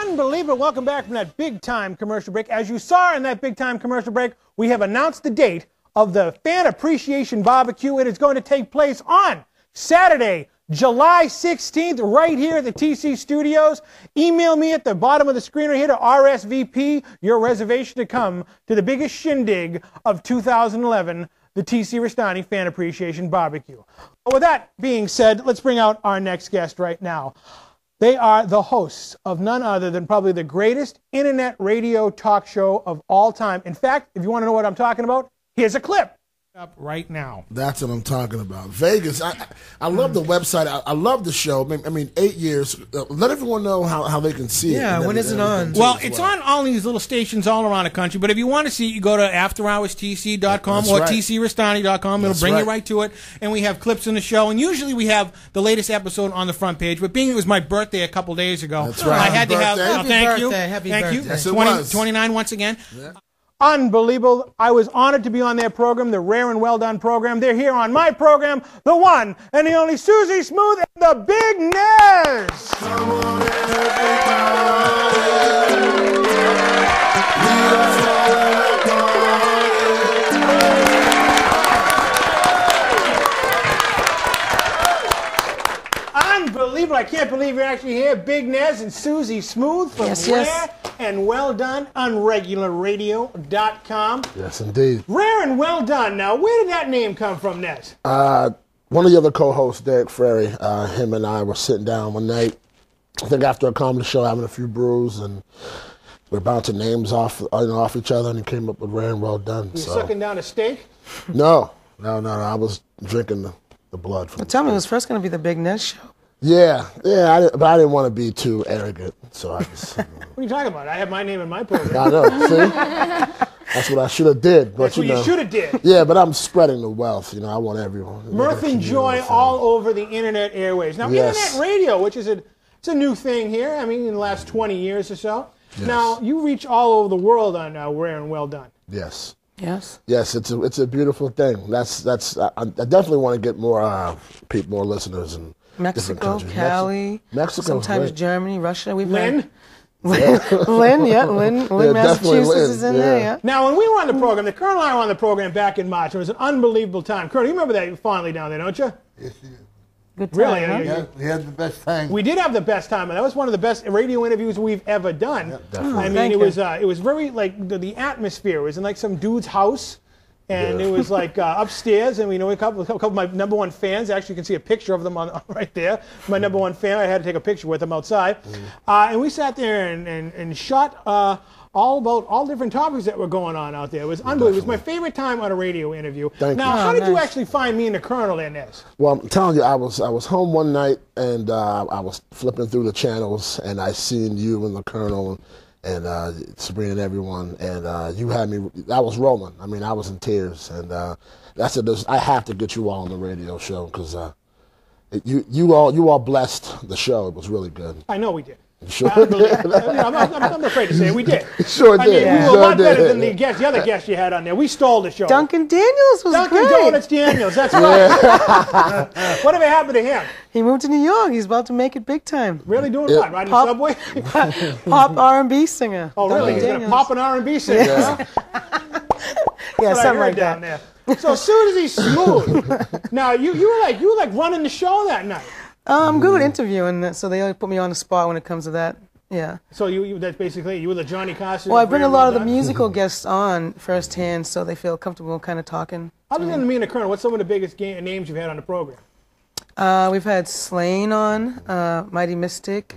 Unbelievable. Welcome back from that big-time commercial break. As you saw in that big-time commercial break, we have announced the date of the Fan Appreciation Barbecue. It is going to take place on Saturday, July 16th, right here at the TC Studios. Email me at the bottom of the screen right here to RSVP your reservation to come to the biggest shindig of 2011, the TC Restani Fan Appreciation Barbecue. With that being said, let's bring out our next guest right now. They are the hosts of none other than probably the greatest internet radio talk show of all time. In fact, if you want to know what I'm talking about, here's a clip. Up right now. That's what I'm talking about. Vegas. I love the website. I love the show. I mean, 8 years. Let everyone know how they can see it. Yeah, when is it on? Well, it's on all these little stations all around the country. But if you want to see it, you go to afterhourstc.com or tcrestani.com. It'll bring you right to it. And we have clips in the show. And usually we have the latest episode on the front page. But being it was my birthday a couple days ago, that's right. I had to have. Thank you. Happy thank birthday. you. Yes, it was. 29 once again. Yeah. Unbelievable. I was honored to be on their program, the Rare and Well Done program. They're here on my program, the one and the only Susie Smooth and the Big Nez. Come on, Unbelievable. I can't believe you're actually here. Big Nez and Susie Smooth from Rare and Well Done, unregularradio.com. Yes, indeed. Rare and Well Done. Now, where did that name come from, Nez? One of the other co-hosts, Derek Ferry, him and I were sitting down one night, I think after a comedy show, having a few brews, and we're bouncing names off each other, and he came up with Rare and Well Done. You sucking down a steak? No. I was drinking the blood. Well, tell me, it was first going to be the Big Nez show. Yeah, but I didn't want to be too arrogant, so I just... What are you talking about? I have my name in my program. I know, see? That's what I should have did. But, that's what you should have did. Yeah, but I'm spreading the wealth. I want everyone. Mirth and joy all over the internet airwaves. Now, internet radio, which is it's a new thing here, I mean, in the last 20 years or so. Yes. Now, you reach all over the world on Rare and Well Done. Yes. Yes. Yes, it's a beautiful thing. I definitely want to get more more listeners and Mexico, Cali, Mexico, sometimes Germany, Russia. We've Lynn, Lynn, Massachusetts is in there. Yeah. Now, when we were on the program, the Colonel and I were on the program back in March. It was an unbelievable time. Colonel, you remember that fondly down there, don't you? Yes, you do. Good time, really? Huh? Yeah, we had the best time. We did have the best time, and that was one of the best radio interviews we've ever done. Yeah, definitely. I mean, it was very like the atmosphere was in like some dude's house. And it was like upstairs, and we know a couple of my number one fans. Actually, you can see a picture of them on right there. My number one fan. I had to take a picture with them outside, and we sat there and shot all about all different topics that were going on out there. It was unbelievable. It was my favorite time on a radio interview. Thank now, you. how did you actually find me and the Colonel in this? Well, I'm telling you, I was home one night, and I was flipping through the channels, and I seen you and the Colonel. And Sabrina and everyone, and you had me. I was rolling. I mean, I was in tears, and I said, I have to get you all on the radio show because you all blessed the show. It was really good. I know we did. Sure. I'm not afraid to say it. We did. Sure did. I mean, we were a lot better than the other guests you had on there. We stole the show. Duncan Daniels was Duncan great. Donuts Daniels. That's right. Whatever happened to him? He moved to New York. He's about to make it big time. Really doing what? Riding the subway? Pop R&B singer. Oh, really? He's a pop and R&B singer. Yeah, something like that. Down there. So Susie Smooth. Now you were like running the show that night. I'm good with interviewing, so they only put me on the spot when it comes to that. Yeah. So that's basically you were the Johnny Carson. Well, I bring a lot of the musical guests on firsthand, so they feel comfortable kind of talking. Other than me and the Colonel, what's some of the biggest names you've had on the program? We've had Slain on, Mighty Mystic.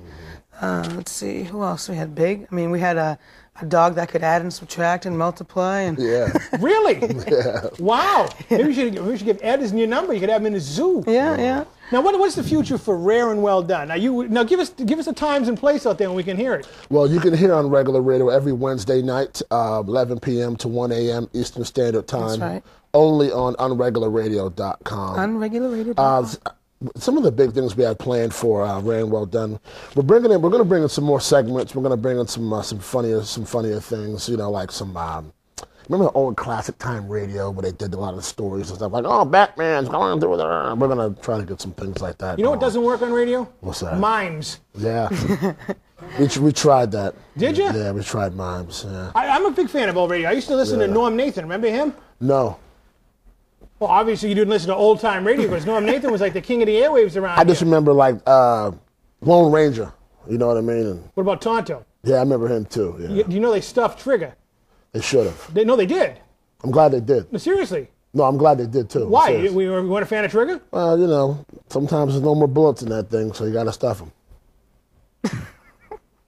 Let's see, who else we had big? I mean, we had a dog that could add and subtract and multiply. And yeah. Really? Yeah. Wow. Maybe we should give Ed his new number. You could have him in the zoo. Yeah. Now, what's the future for Rare and Well Done? Now give us the times and place out there when we can hear it. Well, you can hear on regular radio every Wednesday night, 11 p.m. to 1 a.m. Eastern Standard Time. That's right. Only on unregularradio.com. Unregularradio.com. Some of the big things we had planned for Rare and Well Done. We're going to bring in some more segments. We're going to bring in some funnier things. Like some. Remember the old classic time radio where they did a lot of the stories and stuff like, oh, Batman's going through there. We're going to try to get some things like that. You know what doesn't work on radio? What's that? Mimes. Yeah. We tried that. Did you? Yeah, we tried mimes. Yeah. I'm a big fan of old radio. I used to listen to Norm Nathan. Remember him? No. Well, obviously you didn't listen to old time radio because Norm Nathan was like the king of the airwaves around I just here. remember like Lone Ranger. You know what I mean? And, What about Tonto? yeah, I remember him too. Yeah. You know they stuffed Trigger. They should have. No, they did. I'm glad they did. No, seriously. No, I'm glad they did too. Why? Serious. We weren't a fan of Trigger? Well, you know, sometimes there's no more bullets in that thing, so you got to stuff them.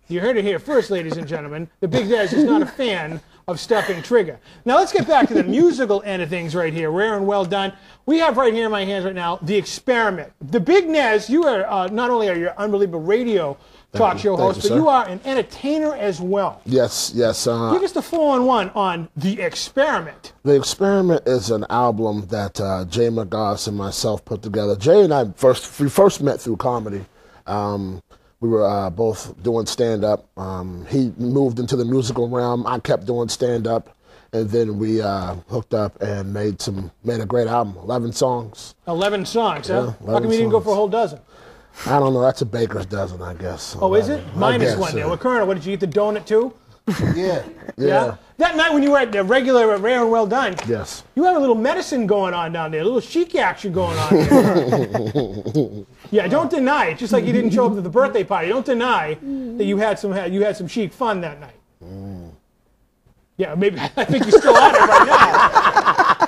You heard it here first, ladies and gentlemen. The Big Nez is not a fan of stuffing Trigger. Now let's get back to the musical end of things right here. Rare and well done. We have right here in my hands right now, The Experiment. The Big Nez, you are not only are you an unbelievable radio talk show host, but you are an entertainer as well. Yes, yes. Give us the 4-on-1 on The Experiment. The Experiment is an album that Jay McGoss and myself put together. Jay and I first met through comedy. We were both doing stand-up. He moved into the musical realm. I kept doing stand-up. And then we hooked up and made a great album, 11 songs. 11 songs, huh? Yeah, 11 How come you didn't go songs. for a whole dozen? I don't know, that's a baker's dozen, I guess. Oh, is it? 11. Minus I guess, one there. yeah. Well, Colonel, what, did you eat the donut too? Yeah. Yeah. That night when you were at the regular Rare and Well Done, Yes. you had a little medicine going on down there, a little chic action going on there. Yeah, don't deny it. Just like you didn't show up to the birthday party, don't deny that you had some chic fun that night. Yeah, maybe I think you're still on it right now.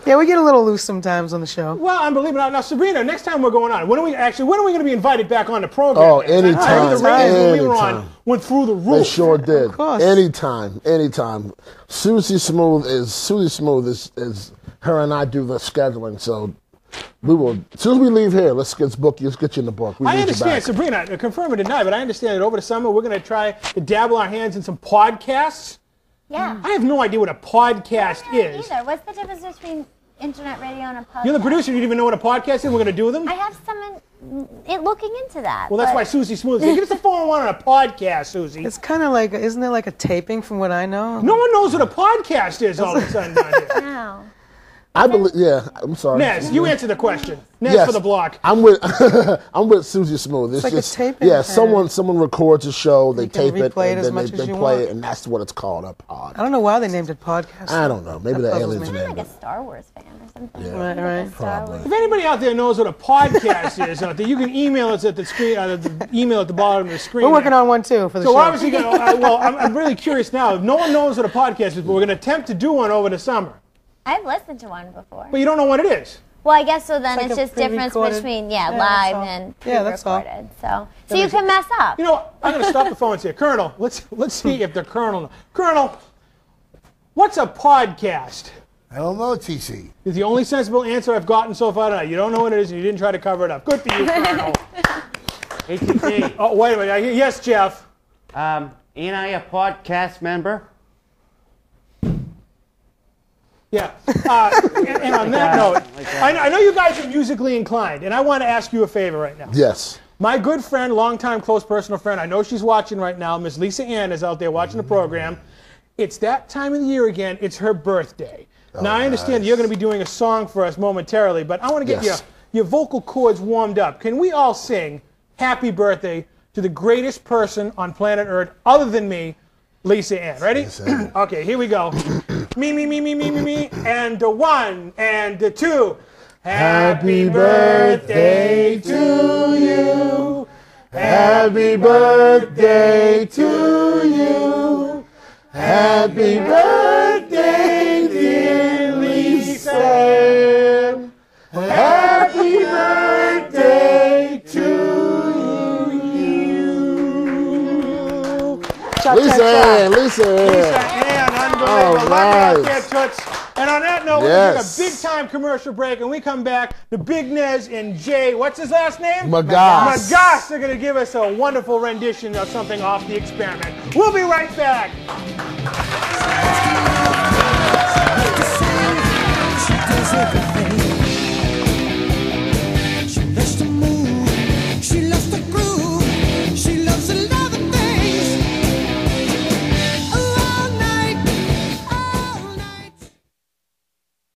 Yeah, we get a little loose sometimes on the show. Well, unbelievable. Now, Sabrina, next time we're going on, when are we going to be invited back on the program? Oh, I heard anytime, the ratings when we were on anytime. went through the They roof. sure did. course. Anytime. Susie Smooth is her and I do the scheduling, so we will, as soon as we leave here, let's get you in the book. We I need understand, you back. Sabrina, confirm or deny, but I understand that over the summer we're going to try to dabble our hands in some podcasts. Yeah. I have no idea what a podcast I don't is. either. What's the difference between internet radio and a podcast? You're the producer, you don't even know what a podcast is, we're going to do them? I have some looking into that. Well, that's but why Susie Smooth said, give us a 4-on-1 on a podcast, Susie. It's kind of like, isn't it like a taping from what I know? No one knows what a podcast is all of a sudden down here. No. I believe, yeah, I'm sorry. Nez, you answer the question. Nez Yes, for the block. I'm with I'm with Susie Smooth. It's like a just taping yeah, kind. someone records a show, they You can tape it, replay it and as then much they as you play want. it, and that's what it's called, a pod. I don't know why they named it podcast. I don't know. Maybe That the puzzles aliens me. I'm named like a it. Star Wars fan or something. Yeah. Right, right. Star Wars. If anybody out there knows what a podcast is out there, you can email us at the screen, the email at the bottom of the screen. We're working on one too for the So show. we're obviously going to, well, I'm really curious now. No one knows what a podcast is, but we're going to attempt to do one over the summer. I've listened to one before. But you don't know what it is. Well, I guess so. Then It's like it's a just difference pre-recorded- between Yeah, live that's all. and Yeah, that's all. pre-recorded. So you can mess up. You know, I'm going to stop the phones here. Colonel, let's see if the Colonel. Colonel, what's a podcast? I don't know, TC. Is the only sensible answer I've gotten so far tonight. You don't know what it is and you didn't try to cover it up. Good for you, Colonel. ATP. Oh, wait a minute. Yes, Jeff. Ain't I a podcast member? Yeah. And on that note, I know you guys are musically inclined, and I want to ask you a favor right now. Yes. My good friend, longtime close personal friend, I know she's watching right now, Miss Lisa Ann is out there watching the program. It's that time of the year again. It's her birthday. Now, I understand you're going to be doing a song for us momentarily, but I want to get Yes. your vocal cords warmed up. Can we all sing happy birthday to the greatest person on planet Earth other than me, Lisa Ann? Ready? Lisa Ann. Okay, here we go. Me, and a 1 and a 2. Happy birthday to you. Happy birthday to you. Happy birthday, dear Lisa. Happy birthday to you. Lisa. And unbelievable. Oh, Lock it up nice. there, Toots. And on that note, we're Yes. going to take a big-time commercial break, and we come back, the Big Nez and Jay, what's his last name? McGoss. McGoss are going to give us a wonderful rendition of something off The Experiment. We'll be right back. She does it.